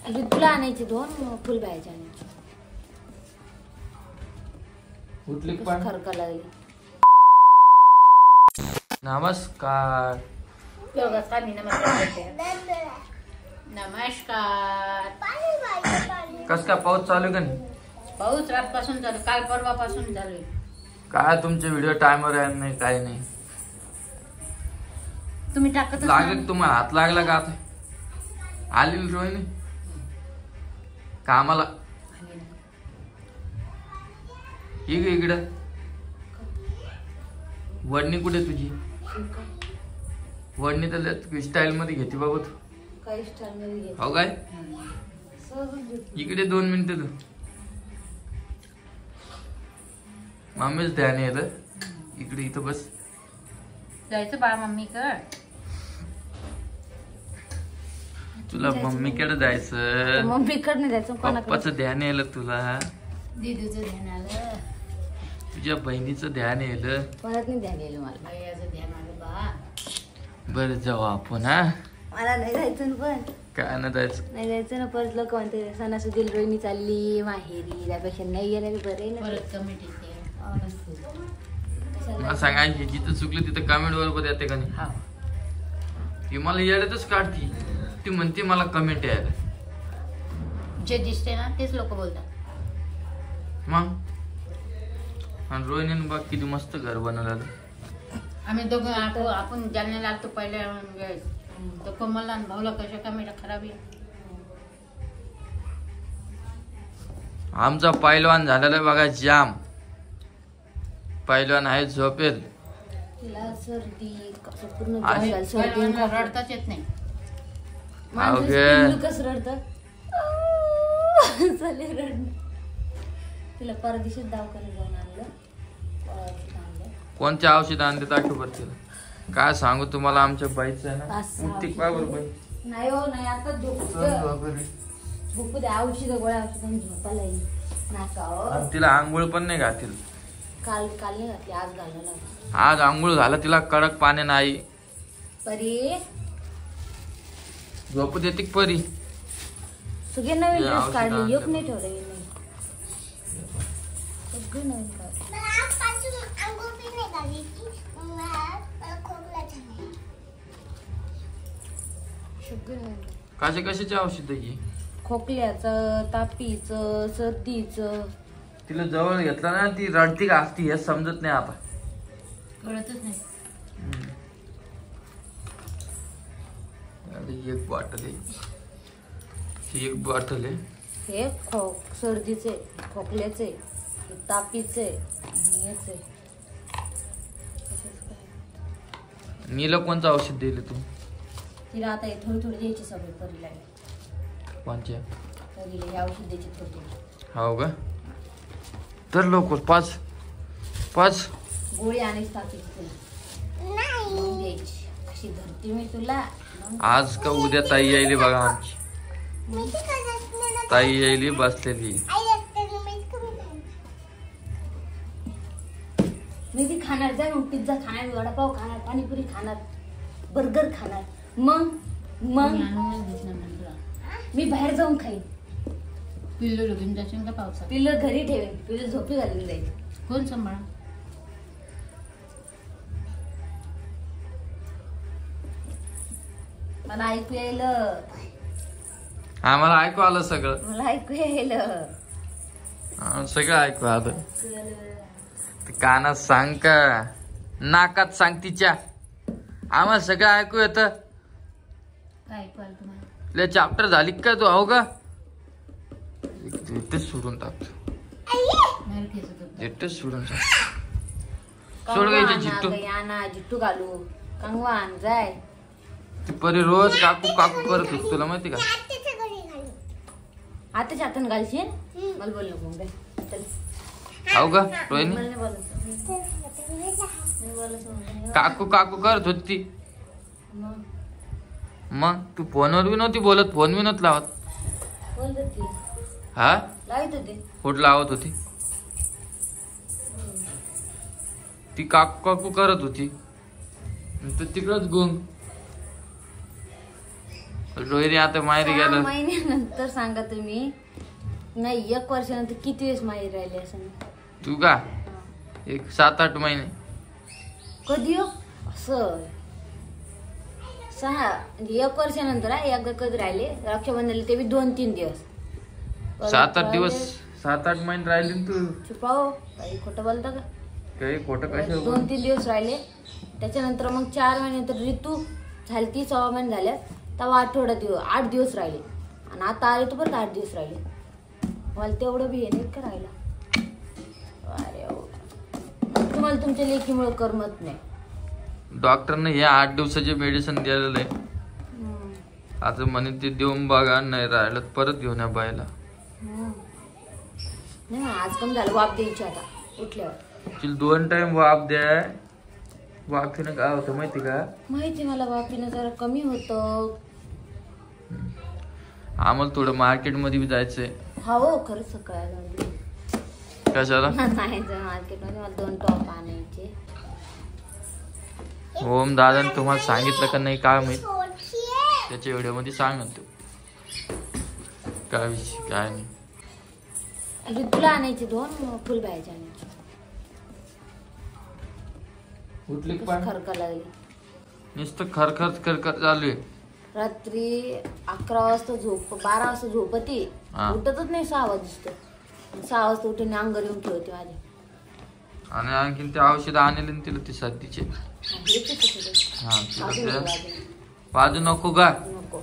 तुला आणायचे 2 फुलबायाचे आणायचे. उठली पण खरका लागली. नमस्कार. नमस्कार. कस काय पाऊस चालू का नाही? पाऊस रातपासून चालू, काल परवापासून चालू आहे. काय तुमचे व्हिडिओ टाइमवर आहे नाही काय नाही. तुम्ही टाकत लागेल तुम्हाला हात लागला का आता? आली रोहिणी कामाला इकडं. वडणी कुठे तुझी? वडणी तर स्टाईल मध्ये घेते बाबा तू. काय स्टाईल मध्ये घेते? हो काय? इकडे 2 मिनिटं तू. मम्मीच ध्यान येतं इकडे. इथं बस. जायचं बा मम्मी कर. तुला मम्मीकडे जायचं. मम्मीकडे नाही जायचं. पप्पाचं ध्यान येलं तुला. दीदूचं ध्यान आलं. तुझ्या बहिणीचं ध्यान येलं. परत नाही ध्यान येईल मला. भैयाचं ध्यान आलं बा. बरं जाऊ आपण. हा मला नाही जायचं ना. पण काय ना जायचं नाही जायचं ना. परत लोक म्हणते सणासुदीला रोहिणी चालली माहेरी. त्यापेक्षा नाही गेलेली बरे ना. परत कमेंट येते. मला सांगायची जिथं चुकलं तिथं कमेंट बरोबर येते का नाही? ती मला येड्यातच काढती. ती म्हणते मला कमेंट यायला. जे दिसते ना तेच लोक बोलतात. मग आणि रोहिणीनं बघ किती मस्त घर बनवलं. आम्ही दोघं आपण जालन्याला आलतो पहिल्या वेळेस. तो कोमलला आणि भाऊला कशा कमेंट खराब आहे. आमचा पैलवान झालेला बघा जाम. पैलवान आहे झोपेल. तिला सर्दी पूर्ण रडताच येत नाही. कस रडत तिला परदेशात दवाखान्यात जाऊन आणलं. कोणत्या औषध आणते दाखव तिला. काय सांगू तुम्हाला आमच्या बाईचं आहे ना. ती काय बरोबर नाही हो नाही. आता झोपू द्या. औषध गोळ्या औषध झोपायला येईल नाका. तिला आंघोळ पण नाही घातील. काल नाही घातली. आज घालायला. आज आंघोळ झाला तिला कडक पाणी नाही. परी झोपू देते परी. सगळे नवीन ड्रेस काढले. एक नाही ठेवलं. सगळे नवीन काढले. कशाचे औषध आहे? खोकल्याचं, तापीचं, सर्दीचं. तिला जवळ घेतला ना ती रडती का असती हे समजत नाही आता. कळतच नाही. एक बॉटल आहे. एक बॉटल आहे. हे सर्दीचे, खोकल्याचे, तापीचे. नीला कोणतं औषध दिले तू? तिला आता थोडी थोडी द्यायची सगळी परीला. कोणत्या? परीला हे औषध द्यायची थोडी थोडी. हो का? तर लवकर 5 गोळी आणायची तापीची तुला द्यायची. अशी धरती मी तुला. आज का उद्या ताई यायली बघा आमची. ताई यायली बसलेली. मी ती खाणार. जा मग पिझ्झा खाणार, वडापाव खाणार, पाणीपुरी खाणार, बर्गर खाणार. मग मी बाहेर जाऊन खाईन. पिल्लू घेऊन जाशील का पावसात? पिल्लू घरी ठेवेन. पिल्लू झोपी घालून जाईल. कोण सांभाळा? मला ऐकू यायलं. आम्हाला ऐकू आलं सगळं. मला ऐकू यायलं. सगळं ऐकू आलं. कानात सांग का नाकात सांग तिच्या. आम्हाला सगळं ऐकू येत. काय ऐकू आलं तुम्हाला? लय चॅप्टर झाली का तू? हो का? इथेच सोडून टाकतो. इथेच सोडून टाक. सोड घ्यायचे जिट्टू. जिट्टू घालू कंगवान जाय. ती परी रोज काकू काकू करत होती तुला माहिती का? आताच हातान घालशील. मला बोल नको. हो का रोहिणी? काकू काकू करत होती. मग तू फोनवर बी नव्हती बोलत. फोन बी नव्हती लावत. हा लावत होते. कुठं लावत होती? ती काकू काकू करत होती. तू तिकडच गुंग. रोहिणी आता माहेरी गेलं. महिन्यानंतर सांगा तुम्ही. नाही 1 वर्षानंतर किती वेळेस माहेरी राहिले असं? तू का एक 7-8 महिने. कधी हो असं 6 म्हणजे 1 वर्षानंतर एकदा कधी राहिले रक्षाबंधनला, ते बी 2-3 दिवस. 7-8 दिवस 7-8 महिने राहिले ना तू. चुपाओ काही खोटं बोलता का? काही खोटं कशा. 2-3 दिवस राहिले. त्याच्यानंतर मग 4 महिन्यानंतर ऋतू झाली, 6 महिने झाल्या तेव्हा 8 दिवस राहिले. आणि आता आले तर परत 8 दिवस राहिले. मला तेवढं बी हे नाही का राहिला. अरे तुम्हाला तुमच्या लेकीमुळे करमत नाही. डॉक्टरने हे 8 दिवसाचे मेडिसिन दिलेलं आहे. आता म्हणे ते देऊन बघा, नाही राहिलं परत घेऊन या बायला. नाही आज कमी झालं. वाफ द्यायची आता उठल्यावर. तिला 2 टाइम वाफ द्या. वाफीनं काय होतं माहिती का? माहिती मला वाफीनं जरा कमी होतं. आम्हाला थोडं मार्केट मध्ये बी जायचंय. हा हो खरंच सकाळी कशाला? जायचं मार्केटमध्ये. मला 2 टॉप आणायचे. ओम दादाने तुम्हाला सांगितलं का नाही काय माहित, त्याच्या व्हिडिओ मध्ये सांग तू काय विषय काय नाही. ऋतूला आणायचे 2 फुलबाईचे आणायचे. उठली खरका लागली. नुसतं खरखर चालू आहे. रात्री 11 वाजता झोप, 12 वाजता झोपती. उठतच नाही. 6 वाजता 6 वाजता उठून अंगावर येऊन ठेवते माझ्या. आणि आणखीन ते औषध आणले ना तिला ती सर्दीचे. हा वाजू नको का? नको.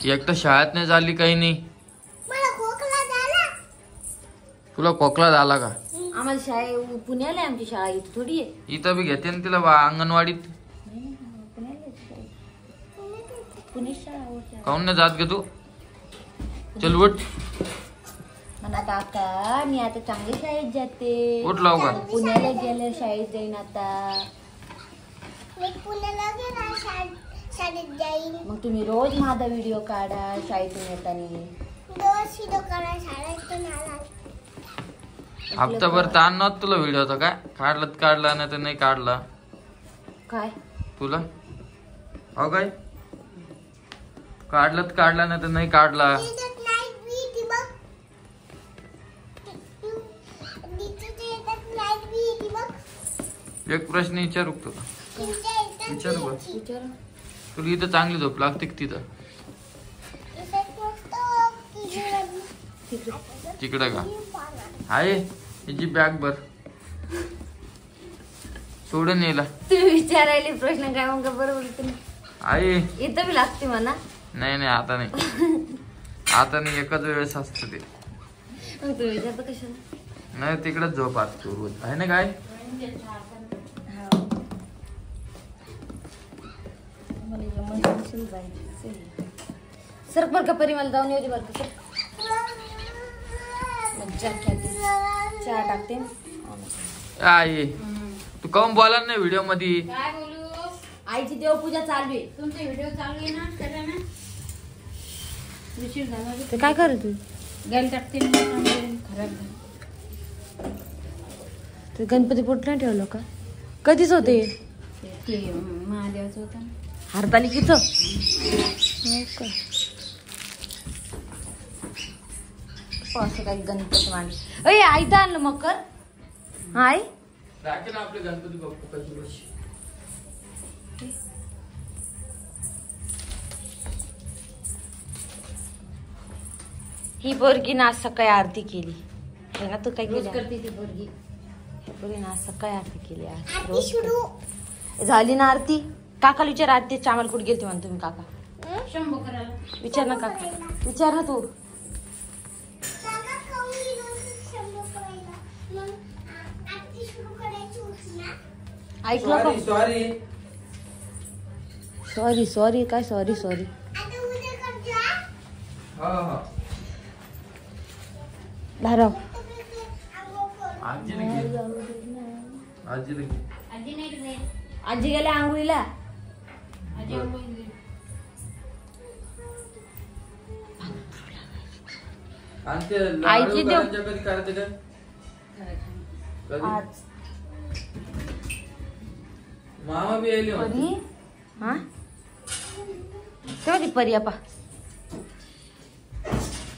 एकटं शाळेत नाही झाली काही नाही. तुला खोकला झाला का? आम्हाला शाळा पुण्याला आहे. आमची शाळा इथे थोडी आहे. इथं बी घेते ना तिला अंगणवाडीत. पुणे शाळा काऊन नाही जात गे तू? चल उठ. म्हणा काका मी आता चांगली शाळेत जाते. उठ लवकर. पुण्याला गेले शाळेत जाईन आता. मग तुम्ही रोज माझा व्हिडिओ काढा शाळेतून येताना. हप्ताभर ताण नव्हतं तुला व्हिडिओचा काय? काढला नाही तर नाही काढला काय तुला? हो काय काढला नाही तर नाही काढला. एक प्रश्न विचारू तुला. विचारू बघ. तुला इथं चांगली झोप लागते की तिथं? तिकडं का आहे? हिची बॅग भर सोडून येला. तुम्ही विचारायले प्रश्न काय मग बरोबर तुम्ही आहे. इथं बी लागते म्हणा. नाही आता नाही. आता नाही एकच वेळेस असतं ते. मग तुम्ही विचारता कशाला? नाही तिकडच झोप आज तू रोज आहे ना काय? सर बर का परी मला जाऊन येऊ दे बरं का. चहा टाकते. आई तू काऊन बोला नाही व्हिडिओ मध्ये? काय बोलू? आईची देवपूजा चालू आहे. तुमचा व्हिडिओ चालू आहे ना, करा ना. उशीर झाला. ते काय करत तू? गायला टाकते खराब झालं. ते गणपती पोट नाही ठेवलं का? कधीच होते? ते महादेवाचं होतं ना. हरतालिकेचं? असं काही गणपती मांडले. अय आई तर आणलं मकर. आई राखे ना आपले गणपती बाप्पा कशी बशी. ही पोरगी ना आज सकाळी आरती केली है ना. तू काय रोज केली? करते ती पोरगी. ही पोरगी ना आज सकाळी आरती केली. आज रोज झाली ना आरती. काकाला विचार आरती चामल कुठे गेलते म्हणा तुम्ही काका. शंभू करायला विचार ना काका. विचार ना तू. ऐकलं का? सॉरी काय सॉरी. धाराव आजी आजी नाही रे. आजी गेल्या आंघोळीला. आजी आंघोळीला गेली. आईची देव कधी करायचं काय? कधी? आज मामा बी यायले होते. कधी? हा तेव्हा ती परी आपा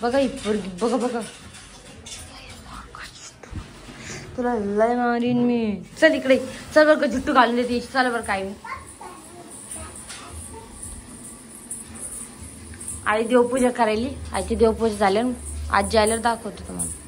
बघा ही पोरगी बघा बघा तुला लय मारीन मी चल इकडे चल बरं का जुट्टू घालून देते चल बरं काय मी आई देवपूजा करायली आईची देवपूजा झाल्यावर आजी आल्यावर दाखवतो तुम्हाला